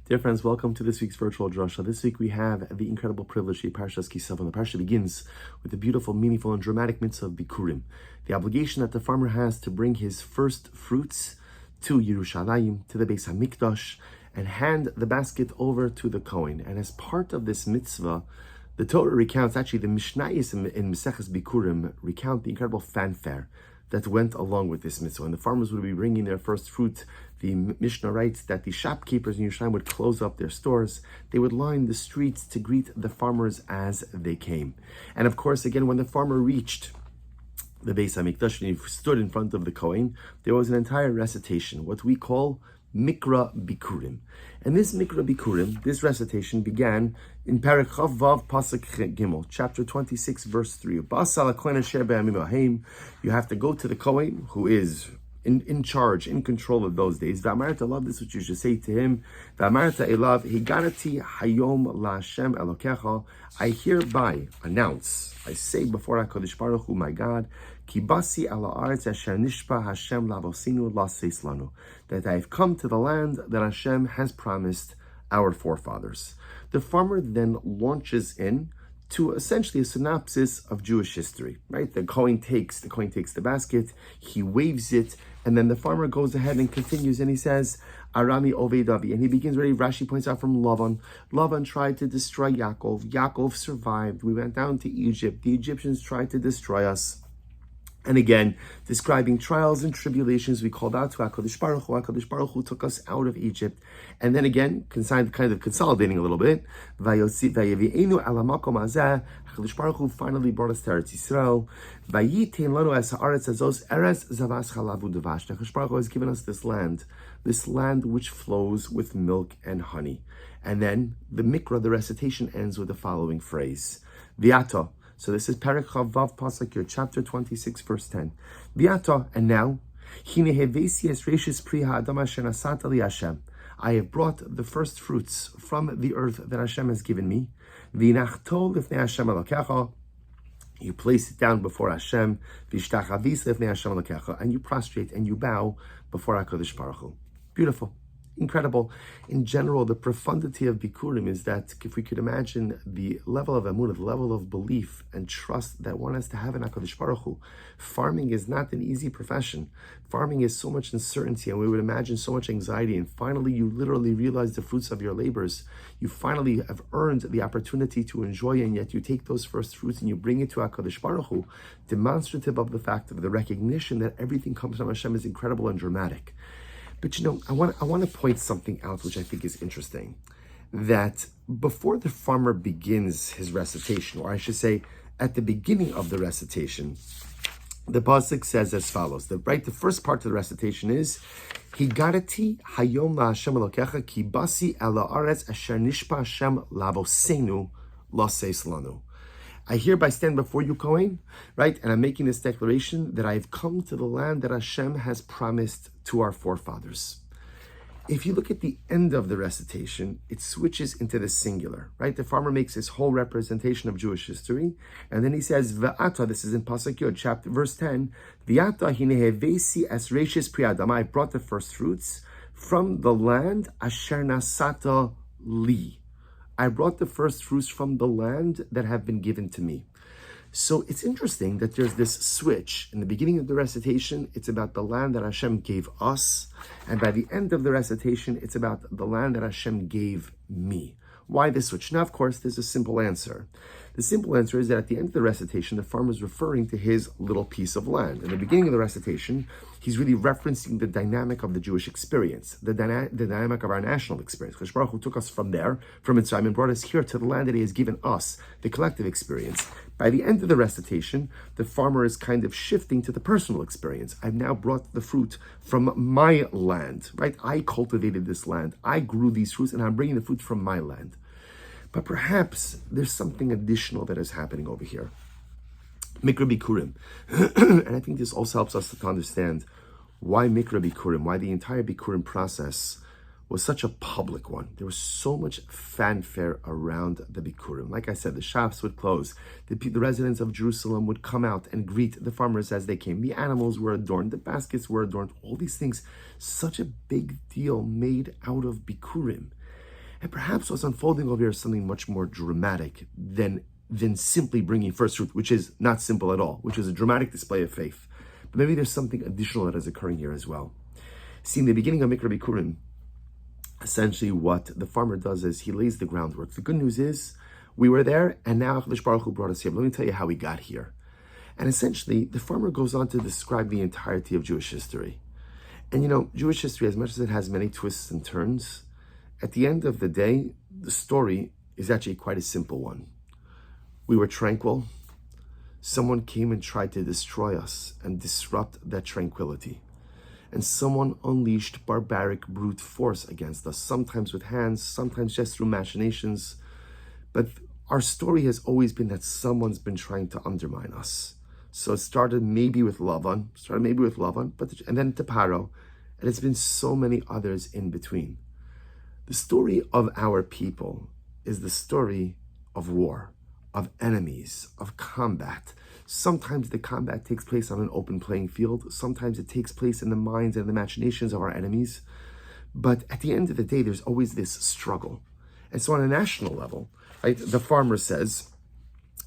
Dear friends, welcome to this week's virtual Drasha. This week we have the incredible privilege of Parshas Kisavon. The Parsha begins with the beautiful, meaningful, and dramatic mitzvah of Bikurim, the obligation that the farmer has to bring his first fruits to Yerushalayim, to the Beis HaMikdash, and hand the basket over to the Kohen. And as part of this mitzvah, the Torah recounts, actually the Mishnayos in Maseches Bikurim recount the incredible fanfare that went along with this mitzvah. And the farmers would be bringing their first fruit. The Mishnah writes that the shopkeepers in Yerushalayim would close up their stores. They would line the streets to greet the farmers as they came. And of course, again, when the farmer reached the Beis HaMikdash and he stood in front of the Kohen, there was an entire recitation, what we call Mikra Bikurim. And this Mikra Bikurim, this recitation began in Perek Chav Vav Pasuk Gimel, chapter 26, verse 3. You have to go to the Kohen, who is in charge, in control of those days. V'amarta, love this, what you should say to him. V'amarta elav, higarati hayom la'Hashem elokecha. I hereby announce, I say before HaKadosh Baruch Hu, my God, Kibasi ala aretz asher nishpa Hashem lavosinu laseis lanu, that I have come to the land that Hashem has promised our forefathers. The farmer then launches in to essentially a synopsis of Jewish history, right? The Kohen takes the basket, he waves it, and then the farmer goes ahead and continues, and he says, Arami Ovedavi, and he begins where Rashi points out from Lavan. Lavan tried to destroy Yaakov. Yaakov survived. We went down to Egypt. The Egyptians tried to destroy us. And again, describing trials and tribulations, we called out to HaKadosh Baruch Hu. HaKadosh Baruch Hu took us out of Egypt. And then again, kind of consolidating a little bit, HaKadosh Baruch Hu finally brought us to Eretz Yisrael. HaKadosh Baruch Hu has given us this land which flows with milk and honey. And then the Mikra, the recitation, ends with the following phrase, V'ata. So this is Perek Chav Vav Pasuk here, chapter 26, verse 10. V'ata, and now, I have brought the first fruits from the earth that Hashem has given me. You place it down before Hashem, and you prostrate and you bow before HaKadosh Baruch Hu. Beautiful. Incredible. In general, the profundity of Bikurim is that if we could imagine the level of emunah, the level of belief and trust that one has to have in HaKadosh Baruch Hu. Farming is not an easy profession. Farming is so much uncertainty, and we would imagine so much anxiety. And finally, you literally realize the fruits of your labors. You finally have earned the opportunity to enjoy, and yet you take those first fruits and you bring it to HaKadosh Baruch Hu, demonstrative of the fact of the recognition that everything comes from Hashem is incredible and dramatic. But I want to point something out which I think is interesting, that before the farmer begins his recitation, or I should say at the beginning of the recitation, the pasuk says as follows. The first part of the recitation is, Higarati hayom la'Hashem elokecha ki basi ala aretz asher nishpa Hashem lavosenu laseis lanu. I hereby stand before you, Kohen, right? And I'm making this declaration that I have come to the land that Hashem has promised to our forefathers. If you look at the end of the recitation, it switches into the singular, right? The farmer makes his whole representation of Jewish history, and then he says, V'ata, this is in Pasuk Yod, chapter verse 10, V'ata hinehevesi es reishis pri adama, I brought the first fruits from the land asher nasata li. I brought the first fruits from the land that have been given to me. So it's interesting that there's this switch. In the beginning of the recitation, it's about the land that Hashem gave us. And by the end of the recitation, it's about the land that Hashem gave me. Why this switch? Now, of course, there's a simple answer. The simple answer is that at the end of the recitation, the farmer is referring to his little piece of land. In the beginning of the recitation, he's really referencing the dynamic of the Jewish experience, the dynamic of our national experience. HaKadosh Baruch Hu took us from there, from Mitzrayim, and brought us here to the land that He has given us, the collective experience. By the end of the recitation, the farmer is kind of shifting to the personal experience. I've now brought the fruit from my land, right? I cultivated this land. I grew these fruits, and I'm bringing the fruit from my land. But perhaps there's something additional that is happening over here. Mikra Bikurim. And I think this also helps us to understand why Mikra Bikurim, why the entire Bikurim process was such a public one. There was so much fanfare around the Bikurim. Like I said, the shops would close. The residents of Jerusalem would come out and greet the farmers as they came. The animals were adorned. The baskets were adorned. All these things, such a big deal made out of Bikurim. And perhaps what's unfolding over here is something much more dramatic than simply bringing first fruit, which is not simple at all, which is a dramatic display of faith. But maybe there's something additional that is occurring here as well. See, in the beginning of Mikra Bikurim, essentially what the farmer does is he lays the groundwork. The good news is we were there, and now HaKadosh Baruch Hu brought us here. But let me tell you how we got here. And essentially, the farmer goes on to describe the entirety of Jewish history. And Jewish history, as much as it has many twists and turns, at the end of the day, the story is actually quite a simple one. We were tranquil. Someone came and tried to destroy us and disrupt that tranquility. And someone unleashed barbaric brute force against us, sometimes with hands, sometimes just through machinations. But our story has always been that someone's been trying to undermine us. So it started maybe with Lavan, and then to Paro, and it's been so many others in between. The story of our people is the story of war, of enemies, of combat. Sometimes the combat takes place on an open playing field. Sometimes it takes place in the minds and the machinations of our enemies. But at the end of the day, there's always this struggle. And so on a national level, right, the farmer says,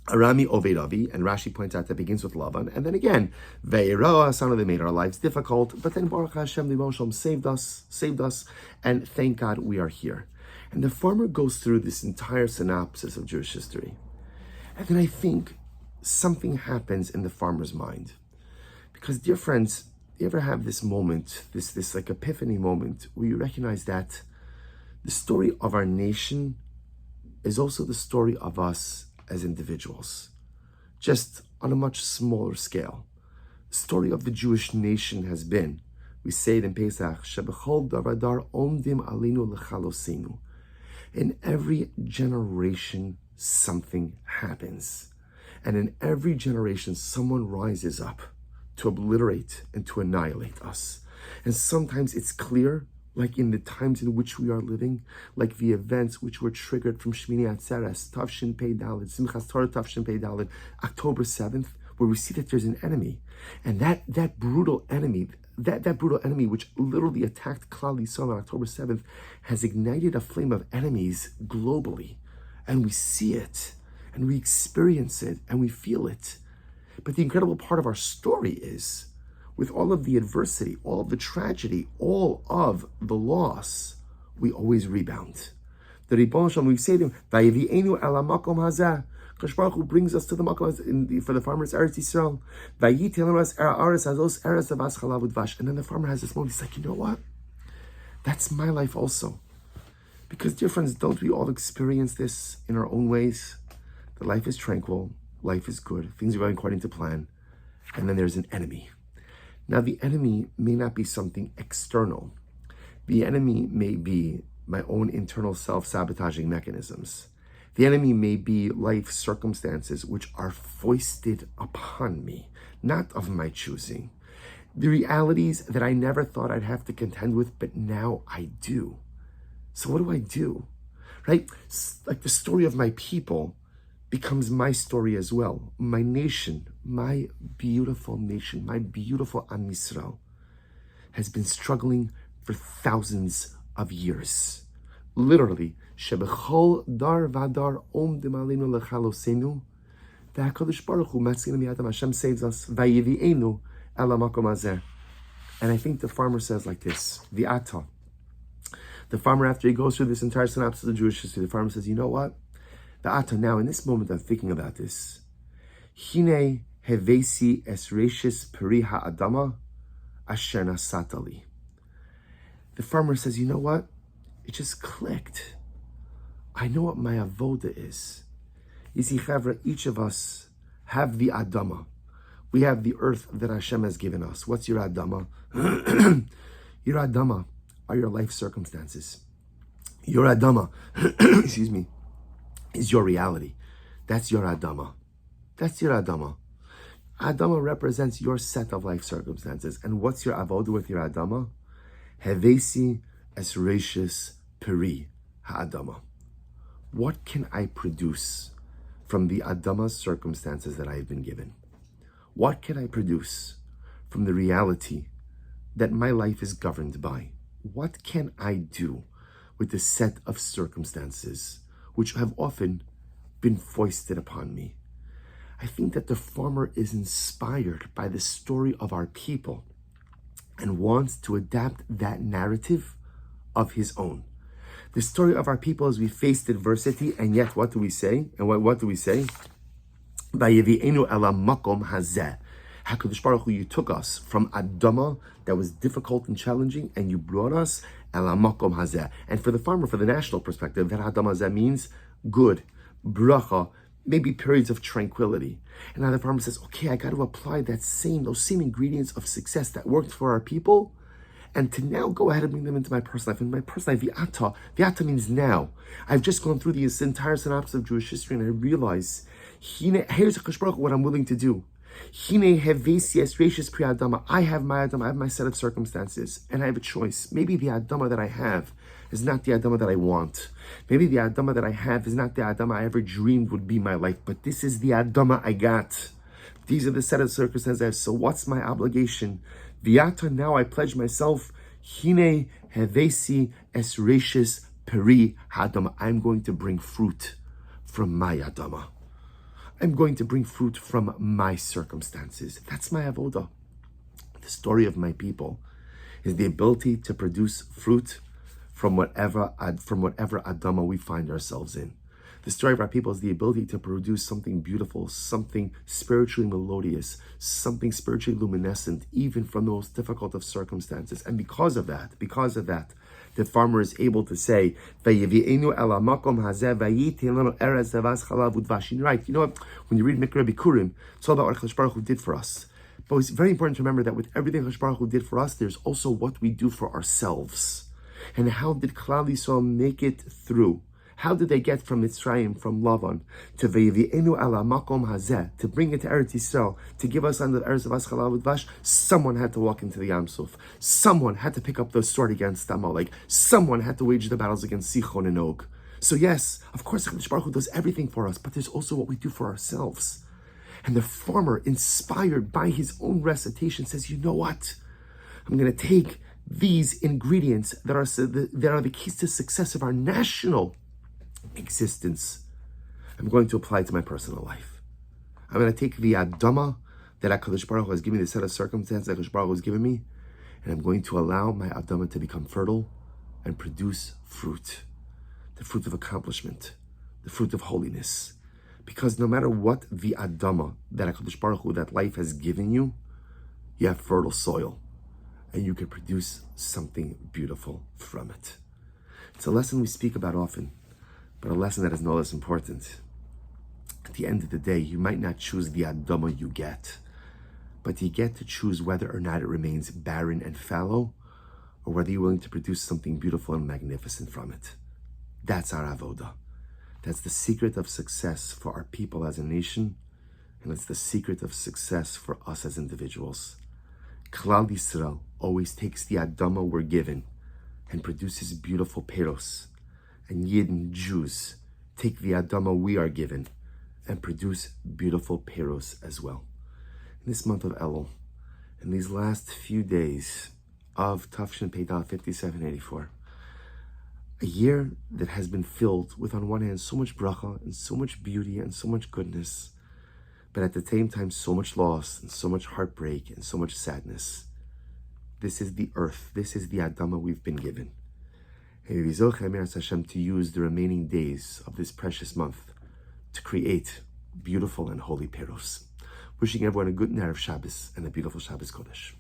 Arami Ovedavi, and Rashi points out that begins with Lavan. And then again, Ve'eroa, son of they made our lives difficult. But then Baruch Hashem, Libon Shalom saved us, and thank God we are here. And the farmer goes through this entire synopsis of Jewish history. And then I think something happens in the farmer's mind. Because, dear friends, you ever have this moment, this like epiphany moment, where you recognize that the story of our nation is also the story of us as individuals, just on a much smaller scale. The story of the Jewish nation has been, we say it in Pesach, Shebechol davadar omdim alinu lechalosenu. In every generation, something happens. And in every generation, someone rises up to obliterate and to annihilate us. And sometimes it's clear, like in the times in which we are living, like the events which were triggered from Shmini Atzeres, Tavshin Pei Daled, Simchas Torah Tavshin Pei Daled, October 7th, where we see that there's an enemy. And that brutal enemy, that brutal enemy which literally attacked Klal Yisrael on October 7th, has ignited a flame of enemies globally. And we see it, and we experience it, and we feel it. But the incredible part of our story is, with all of the adversity, all of the tragedy, all of the loss, we always rebound. The Ribbon Shalom, we say to him, Vayivi'enu ala makom hazeh. Kadosh Baruch Hu brings us to the makom for the farmer's Eretz Yisrael. Vayitel us eretz hazos eretz avas chalav udvash. And then the farmer has this moment. He's like, you know what? That's my life also. Because, dear friends, don't we all experience this in our own ways? That life is tranquil, life is good, things are going according to plan, and then there's an enemy. Now, the enemy may not be something external. The enemy may be my own internal self-sabotaging mechanisms. The enemy may be life circumstances which are foisted upon me, not of my choosing. The realities that I never thought I'd have to contend with, but now I do. So what do? Right? Like the story of my people becomes my story as well. My nation, my beautiful nation, my beautiful Am Yisrael has been struggling for thousands of years. Literally, Shebechol dar vadar omdim alinu lechalosenu, ve'HaKadosh Baruch Hu matzinu miyadam, Hashem saves us, vayivi'enu ela makom hazeh. And I think the farmer says like this, V'ata. The farmer, after he goes through this entire synopsis of Jewish history, the farmer says, you know what? V'ata, now in this moment I'm thinking about this. Hine hevesi es reishis peri ha'adama asher nasatali. The farmer says, you know what? It just clicked. I know what my avoda is. You see, Chavra, each of us have the Adama. We have the earth that Hashem has given us. What's your Adama? Your Adama are your life circumstances. Your Adama, excuse me, is your reality. That's your Adama. That's your Adama. Adama represents your set of life circumstances. And what's your avoda with your Adama? Hevesi es reishis peri ha'adama. What can I produce from the Adama's circumstances that I have been given? What can I produce from the reality that my life is governed by? What can I do with the set of circumstances which have often been foisted upon me. I think that the farmer is inspired by the story of our people and wants to adapt that narrative of his own. The story of our people as we faced adversity, and yet what do we say? And what do we say? Vayevi'enu ela makom hazeh. HaKadosh Baruch Hu, you took us from Adama that was difficult and challenging, and you brought us ela makom hazeh. And for the farmer, for the national perspective, that Adama hazeh means good, bracha, maybe periods of tranquility. And now the farmer says, okay, I got to apply those same ingredients of success that worked for our people, and to now go ahead and bring them into my personal life. In my personal life, viata means now. I've just gone through the entire synopsis of Jewish history, and I realize, here's what I'm willing to do. I have my Adama, I have my set of circumstances, and I have a choice. Maybe the Adama that I have is not the Adama that I want. Maybe the Adama that I have is not the Adama I ever dreamed would be my life, but this is the Adama I got. These are the set of circumstances I have. So what's my obligation? Viata, now I pledge myself, Hine hevesi es reishis peri hadama. I'm going to bring fruit from my Adama. I'm going to bring fruit from my circumstances. That's my avoda. The story of my people is the ability to produce fruit from whatever Adama we find ourselves in. The story of our people is the ability to produce something beautiful, something spiritually melodious, something spiritually luminescent, even from the most difficult of circumstances. And because of that, the farmer is able to say, right, you know what? When you read Mikra Bikurim, it's all about what Kadosh Baruch Hu did for us. But it's very important to remember that with everything Kadosh Baruch Hu did for us, there's also what we do for ourselves. And how did Klal Yisrael make it through? How did they get from Mitzrayim, from Lavan, to Ve'yevi'enu ala makom hazeh, to bring it to Eretz Yisrael, to give us under the Eretz of Chalav Udvash? Someone had to walk into the Yam Suf. Someone had to pick up the sword against Amalek. Someone had to wage the battles against Sichon and Og. So yes, of course, HaKadosh Baruch Hu does everything for us, but there's also what we do for ourselves. And the farmer, inspired by his own recitation, says, you know what? I'm going to take these ingredients that are the keys to success of our national existence. I'm going to apply it to my personal life. I'm going to take the Adama that HaKadosh Baruch Hu has given me, the set of circumstances that HaKadosh Baruch Hu has given me, and I'm going to allow my Adama to become fertile and produce fruit. The fruit of accomplishment, the fruit of holiness. Because no matter what the Adama that HaKadosh Baruch Hu, that life has given you, you have fertile soil, and you can produce something beautiful from it. It's a lesson we speak about often, but a lesson that is no less important. At the end of the day, you might not choose the Adama you get, but you get to choose whether or not it remains barren and fallow, or whether you're willing to produce something beautiful and magnificent from it. That's our avoda. That's the secret of success for our people as a nation, and it's the secret of success for us as individuals. Klal Yisrael always takes the Adama we're given and produces beautiful peros. And Yidden Jews take the Adama we are given and produce beautiful peros as well. In this month of Elul, in these last few days of Tafshin Peidal 5784, a year that has been filled with, on one hand, so much bracha and so much beauty and so much goodness, but at the same time, so much loss and so much heartbreak and so much sadness. This is the earth. This is the Adama we've been given. And we Hashem to use the remaining days of this precious month to create beautiful and holy peros. Wishing everyone a good Erev Shabbos and a beautiful Shabbos Kodesh.